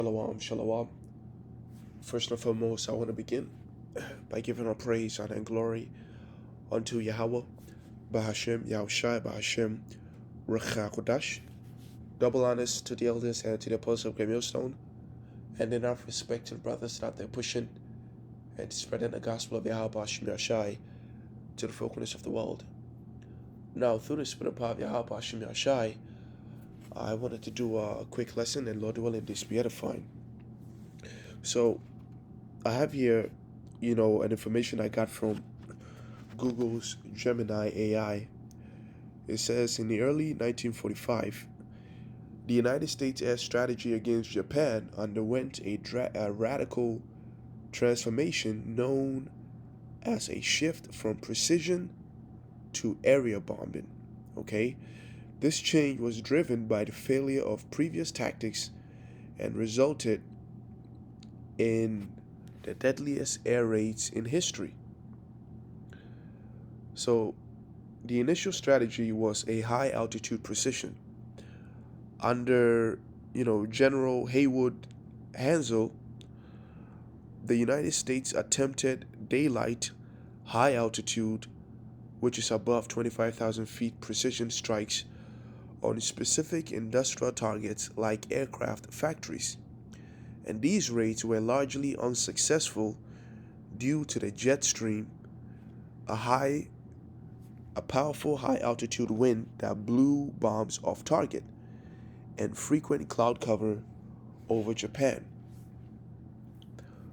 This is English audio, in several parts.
Shalom, shalom. First and foremost, I want to begin by giving our praise, honor, and glory unto Yahweh, Bahashem, Yahushai, Bahashem, Rechakodash. Double honors to the elders and to the apostles of Great Millstone, and then our respected brothers that they're pushing and spreading the gospel of Yahweh, Bahashem, Yahushai to the fullness of the world. Now, through the spirit of power of Yahweh, Bahashem, Yahushai, I wanted to do a quick lesson, and Lord willing, this be edifying. So, I have here, an information I got from Google's Gemini AI. It says in the early 1945, the United States air strategy against Japan underwent a radical transformation known as a shift from precision to area bombing. Okay? This change was driven by the failure of previous tactics and resulted in the deadliest air raids in history. So, the initial strategy was a high altitude precision. Under, General Haywood Hansel, the United States attempted daylight, high altitude, which is above 25,000 feet precision strikes on specific industrial targets like aircraft factories. And these raids were largely unsuccessful due to the jet stream, a powerful high altitude wind that blew bombs off target, and frequent cloud cover over Japan.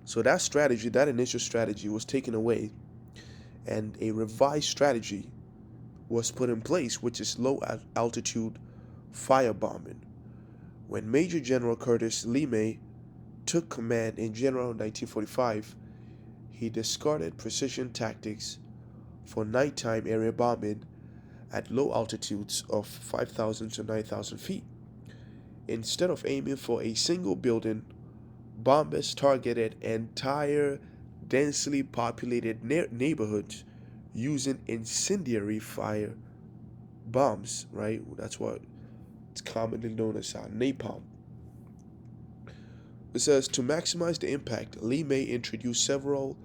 So that initial strategy was taken away, and a revised strategy was put in place, which is low altitude firebombing. When Major General Curtis LeMay took command in January 1945, he discarded precision tactics for nighttime area bombing at low altitudes of 5,000 to 9,000 feet. Instead of aiming for a single building, bombers targeted entire densely populated neighborhoods using incendiary fire bombs, right? That's what it's commonly known as napalm. It says to maximize the impact, LeMay introduced several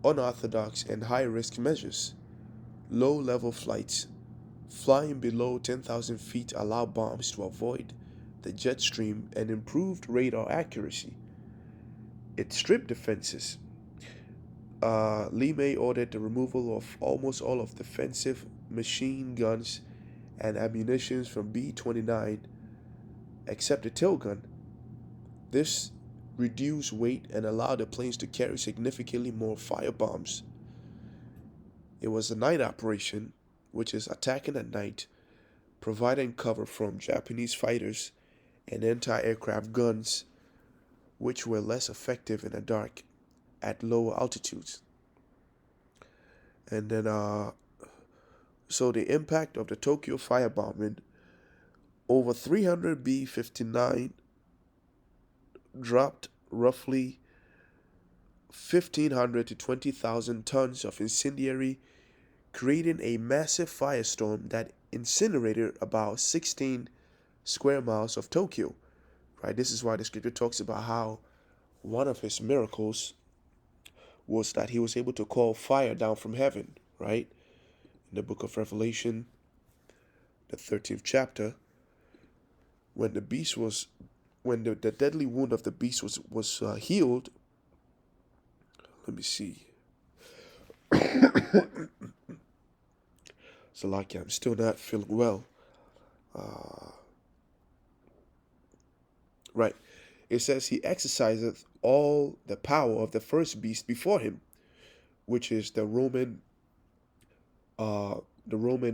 unorthodox and high-risk measures. Low-level flights. Flying below 10,000 feet allowed bombs to avoid the jet stream and improved radar accuracy. It stripped defenses. LeMay ordered the removal of almost all of defensive machine guns and ammunition from B-29, except the tail gun. This reduced weight and allowed the planes to carry significantly more fire bombs. It was a night operation, which is attacking at night, providing cover from Japanese fighters and anti-aircraft guns, which were less effective in the dark at lower altitudes. And then, so the impact of the Tokyo firebombing, over 300 B-59 dropped roughly 1,500 to 20,000 tons of incendiary, creating a massive firestorm that incinerated about 16 square miles of Tokyo. Right? This is why the scripture talks about how one of his miracles was that he was able to call fire down from heaven, right? In the book of Revelation, the 13th chapter, when the deadly wound of the beast was healed. Let me see. Salakia, I'm still not feeling well. Right. It says he exerciseth all the power of the first beast before him, which is the Roman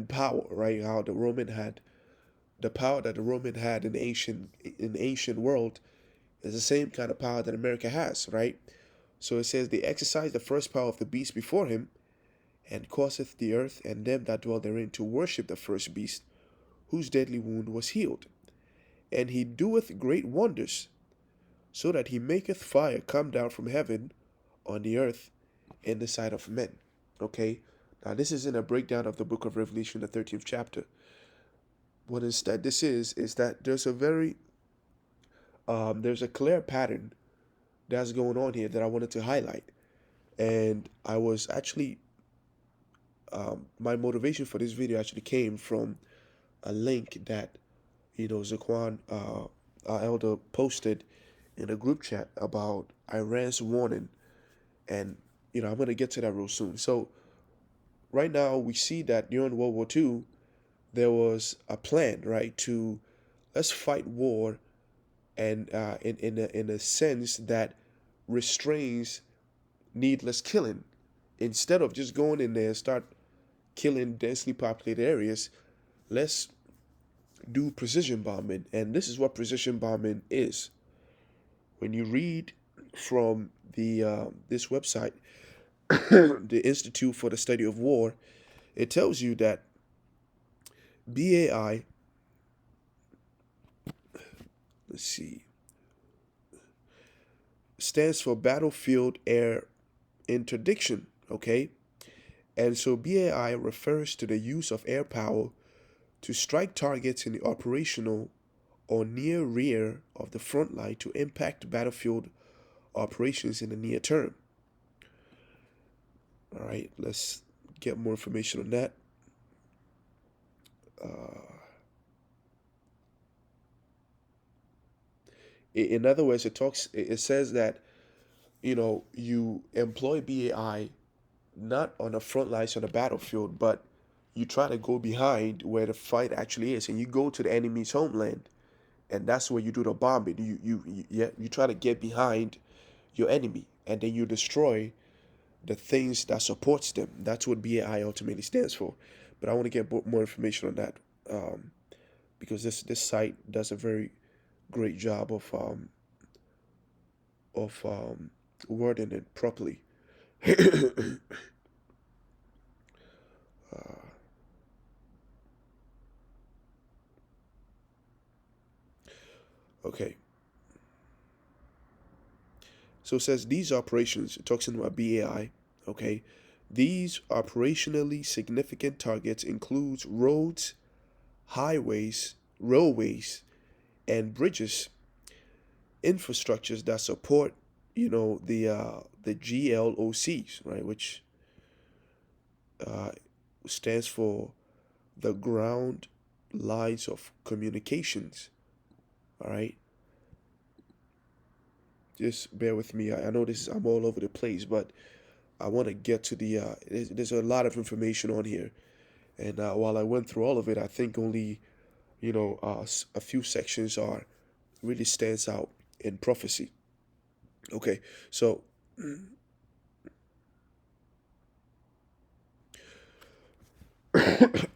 power, right? How the Roman had the power that the Roman had in the ancient world is the same kind of power that America has, right? So it says they exercise the first power of the beast before him, and causeth the earth and them that dwell therein to worship the first beast, whose deadly wound was healed. And he doeth great wonders, so that he maketh fire come down from heaven on the earth in the sight of men. Okay? Now this isn't a breakdown of the book of Revelation, the 13th chapter. What instead this is that there's a very there's a clear pattern that's going on here that I wanted to highlight. And I was actually, my motivation for this video actually came from a link that, Zaquan, our elder, posted in a group chat about Iran's warning. And, I'm going to get to that real soon. So, right now, we see that during World War II, there was a plan, right, to let's fight war and in a sense that restrains needless killing. Instead of just going in there and start killing densely populated areas, let's do precision bombing. And this is what precision bombing is. When you read from the this website, the Institute for the Study of War, it tells you that BAI, let's see, stands for Battlefield Air Interdiction, okay? And so BAI refers to the use of air power to strike targets in the operational or near rear of the front line to impact battlefield operations in the near term. All right, let's get more information on that. In other words, it says that, you employ BAI not on the front lines on the battlefield, but you try to go behind where the fight actually is, and you go to the enemy's homeland, and that's where you do the bombing. You try to get behind your enemy, and then you destroy the things that supports them. That's what BAI ultimately stands for. But I want to get more information on that, because this site does a very great job of wording it properly. Okay. So it says these operations, it talks about BAI, okay? These operationally significant targets includes roads, highways, railways, and bridges, infrastructures that support, the GLOCs, right, which uh, stands for the ground lines of communications. All right, just bear with me. I know I'm all over the place, but I want to get to the. There's a lot of information on here, and while I went through all of it, I think only a few sections are really stands out in prophecy. Okay, so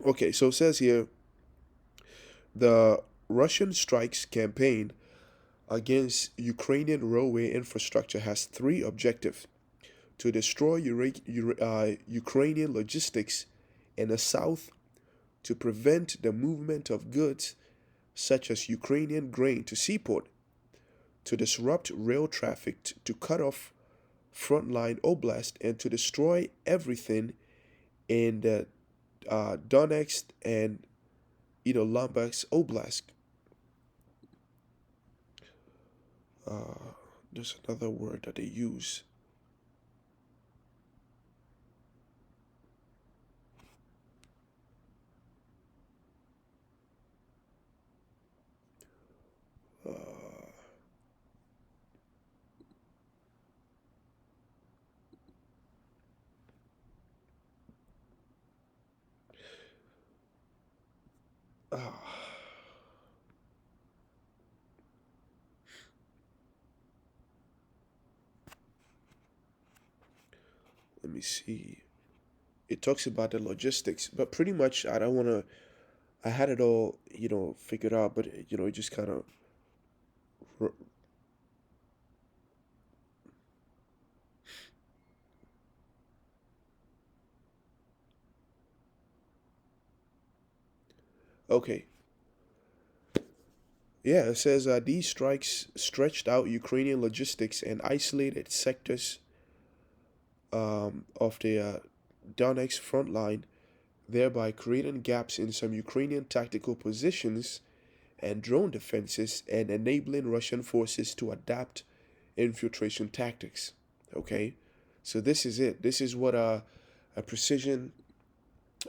okay, so it says here the Russian strikes campaign against Ukrainian railway infrastructure has three objectives: to destroy Ukrainian logistics in the south, to prevent the movement of goods such as Ukrainian grain to seaport, to disrupt rail traffic, to cut off frontline oblast, and to destroy everything in the Donetsk and Luhansk oblast. Uh, there's another word that they use. Uh, uh, Let me see. It talks about the logistics, but pretty much I don't want to. I had it all, figured out, but it just kind of. Okay. Yeah, it says these strikes stretched out Ukrainian logistics and isolated sectors of the Donetsk front line, thereby creating gaps in some Ukrainian tactical positions and drone defenses, and enabling Russian forces to adapt infiltration tactics. Okay, so this is it. This is what a precision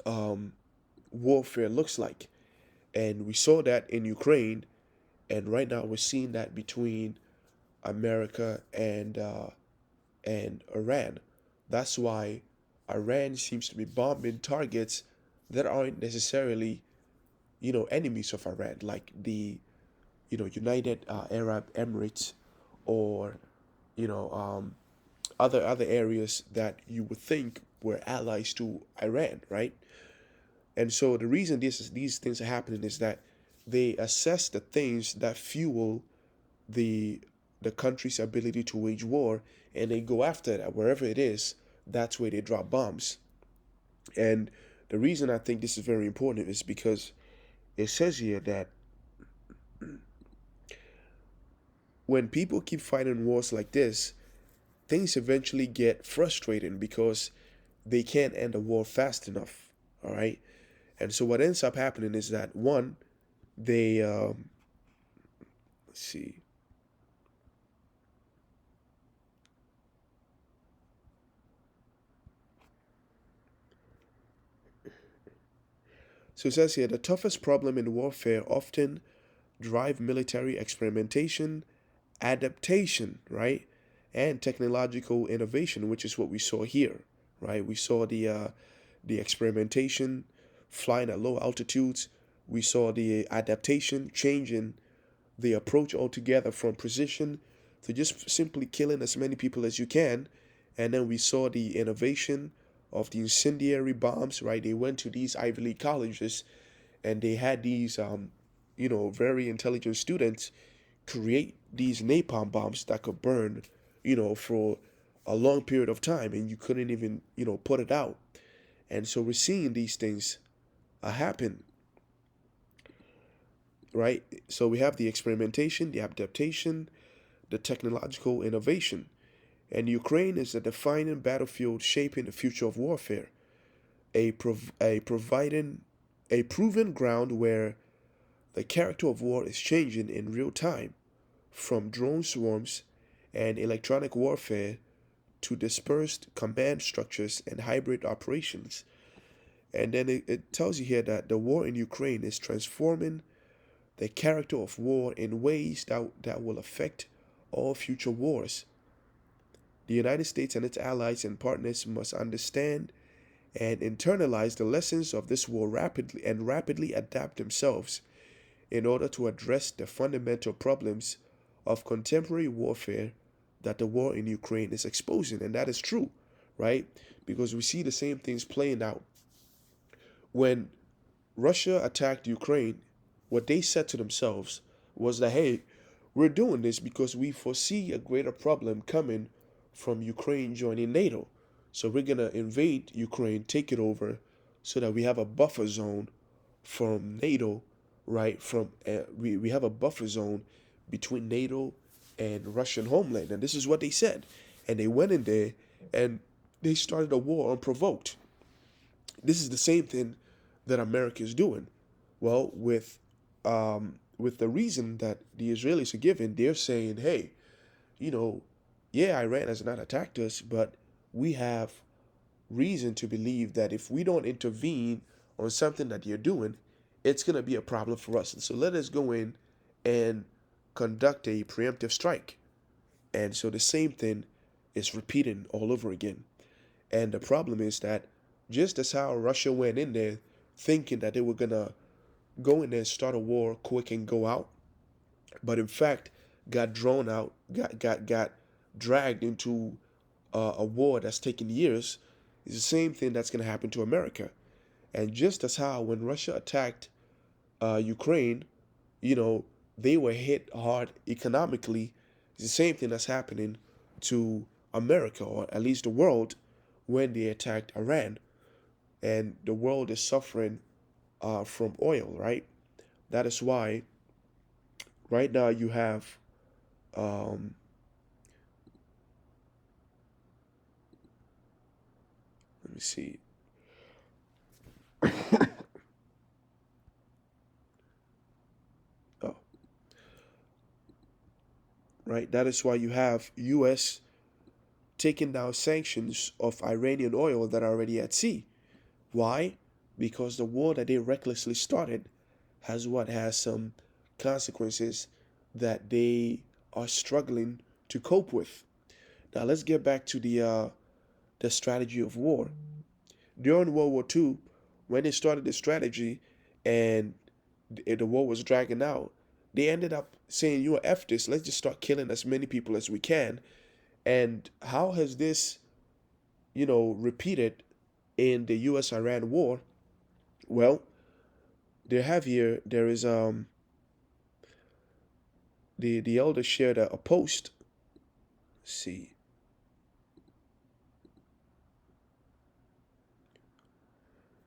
um, warfare looks like, and we saw that in Ukraine, and right now we're seeing that between America and Iran. That's why Iran seems to be bombing targets that aren't necessarily, enemies of Iran, like the, United Arab Emirates, or, you know, um, other areas that you would think were allies to Iran, right? And so the reason these things are happening is that they assess the things that fuel the the country's ability to wage war, and they go after that wherever it is. That's where they drop bombs. And the reason I think this is very important is because it says here that when people keep fighting wars like this, things eventually get frustrating because they can't end the war fast enough. All right. And so what ends up happening is that one, they let's see. So it says here the toughest problem in warfare often drive military experimentation, adaptation, right? And technological innovation, which is what we saw here, right? We saw the experimentation, flying at low altitudes. We saw the adaptation, changing the approach altogether from precision to just simply killing as many people as you can. And then we saw the innovation of the incendiary bombs, right? They went to these Ivy League colleges and they had these, very intelligent students create these napalm bombs that could burn, for a long period of time, and you couldn't even, put it out. And so we're seeing these things happen, right? So we have the experimentation, the adaptation, the technological innovation. And Ukraine is a defining battlefield shaping the future of warfare, providing a proven ground where the character of war is changing in real time, from drone swarms and electronic warfare to dispersed command structures and hybrid operations. And then it tells you here that the war in Ukraine is transforming the character of war in ways that will affect all future wars. The United States and its allies and partners must understand and internalize the lessons of this war rapidly adapt themselves in order to address the fundamental problems of contemporary warfare that the war in Ukraine is exposing. And that is true, right? Because we see the same things playing out. When Russia attacked Ukraine, what they said to themselves was that, hey, we're doing this because we foresee a greater problem coming from Ukraine joining NATO. So we're going to invade Ukraine, take it over, so that we have a buffer zone from NATO, right? We have a buffer zone between NATO and Russian homeland. And this is what they said. And they went in there and they started a war unprovoked. This is the same thing that America is doing. Well, with the reason that the Israelis are giving, they're saying, hey, you know, yeah, Iran has not attacked us, but we have reason to believe that if we don't intervene on something that you're doing, it's going to be a problem for us. And so let us go in and conduct a preemptive strike. And so the same thing is repeating all over again. And the problem is that just as how Russia went in there thinking that they were going to go in there and start a war quick and go out, but in fact got drawn out, got dragged into a war that's taken years, is the same thing that's going to happen to America. And just as how when Russia attacked Ukraine, you know, they were hit hard economically, it's the same thing that's happening to America, or at least the world, when they attacked Iran. And the world is suffering from oil, right? That is why right now you have, um, let me see, right? That is why you have U.S. taking down sanctions of Iranian oil that are already at sea. Why? Because the war that they recklessly started has some consequences that they are struggling to cope with. Now let's get back to the strategy of war. During World War II, when they started the strategy and the war was dragging out, they ended up saying, "You know, F this, let's just start killing as many people as we can." And how has this, repeated in the US Iran war? Well, there is the elder shared a post. Let's see.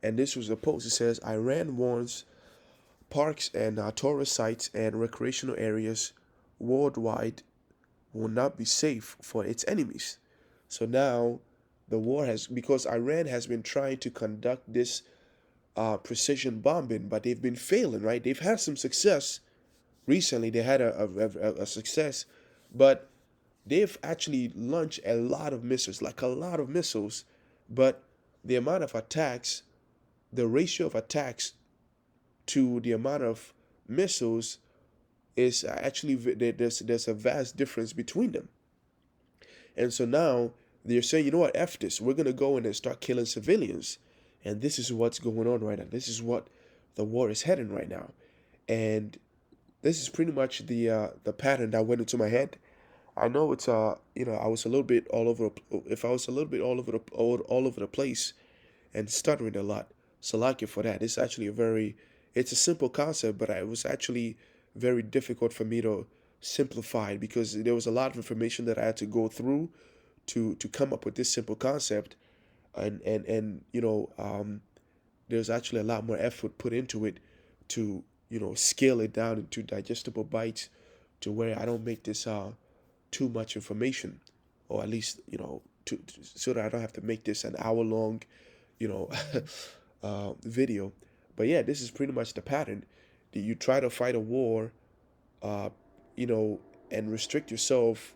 And this was a post. It says Iran warns parks and tourist sites and recreational areas worldwide will not be safe for its enemies. So now the war has, because Iran has been trying to conduct this precision bombing, but they've been failing, right? They've had some success recently. They had a success, but they've actually launched a lot of missiles, like a lot of missiles, but the amount of attacks, the ratio of attacks to the amount of missiles is actually there's a vast difference between them. And so now they're saying, you know what, F this. We're going to go in and start killing civilians. And this is what's going on right now. This is what the war is heading right now. And this is pretty much the pattern that went into my head. I know it's I was a little bit all over. If I was a little bit all over the place and stuttering a lot, so like it for that. It's a simple concept, but it was actually very difficult for me to simplify it because there was a lot of information that I had to go through to come up with this simple concept, and there's actually a lot more effort put into it to scale it down into digestible bites to where I don't make this too much information, or at least so that I don't have to make this an hour long, you know, video. But yeah, this is pretty much the pattern. That you try to fight a war, uh, and restrict yourself,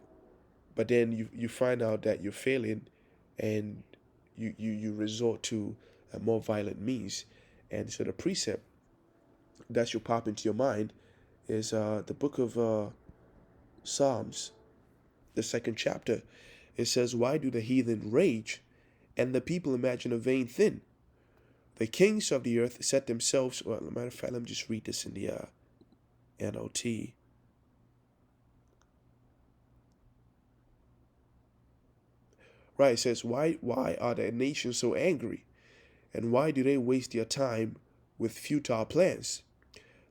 but then you find out that you're failing, and you resort to a more violent means. And so the precept that should pop into your mind is the book of Psalms, the second chapter. It says, "Why do the heathen rage, and the people imagine a vain thing? The kings of the earth set themselves." Well, as a matter of fact, let me just read this in the NLT. Right, it says, why are the nations so angry? And why do they waste their time with futile plans?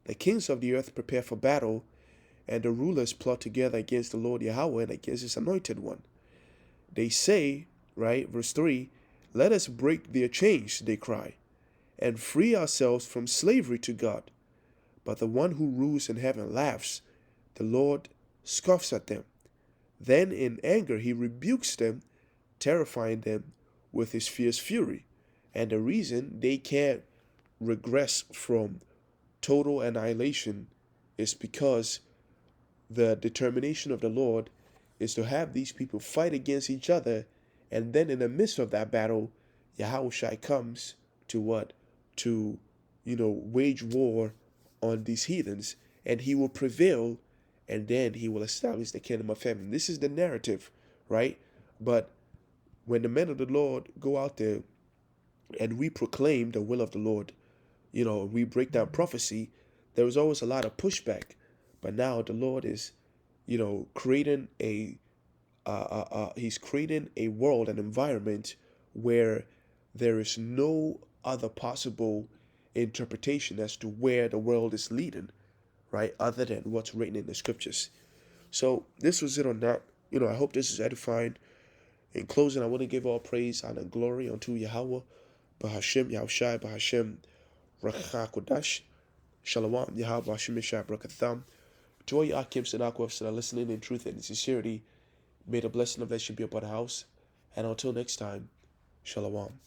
The kings of the earth prepare for battle, and the rulers plot together against the Lord Yahweh and against his anointed one. They say, right, verse 3, "Let us break their chains," they cry, "and free ourselves from slavery to God." But the one who rules in heaven laughs. The Lord scoffs at them. Then in anger he rebukes them, terrifying them with his fierce fury. And the reason they can't regress from total annihilation is because the determination of the Lord is to have these people fight against each other, and then in the midst of that battle, Yahushua comes to what? To, wage war on these heathens, and he will prevail, and then he will establish the kingdom of heaven. This is the narrative, right? But when the men of the Lord go out there and we proclaim the will of the Lord, we break down prophecy, there was always a lot of pushback. But now the Lord is, creating he's creating a world, an environment where there is no other possible interpretation as to where the world is leading, right? Other than what's written in the scriptures. So this was it on that. I hope this is edifying. In closing, I want to give all praise and glory unto Yahweh, Bahashem, Yahushai, Bahashem, Rakakodash, Shalom, Yahweh, Bahashem, Yeshai, Brakatham. To all your Akims and Akwafs that are listening in truth and in sincerity, may the blessing of that should be upon the house. And until next time, Shalom.